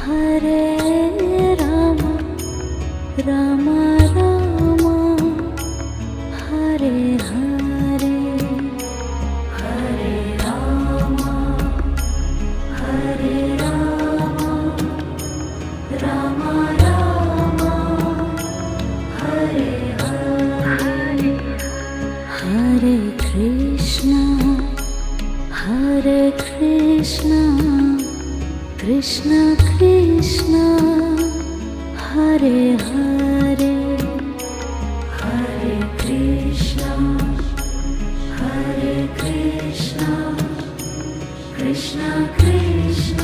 Hare Rama Rama Rama Hare Hare Hare Rama Hare Rama Rama Rama Hare Hare Hare Krishna Krishna Krishna Hare Hare Hare Krishna Krishna Krishna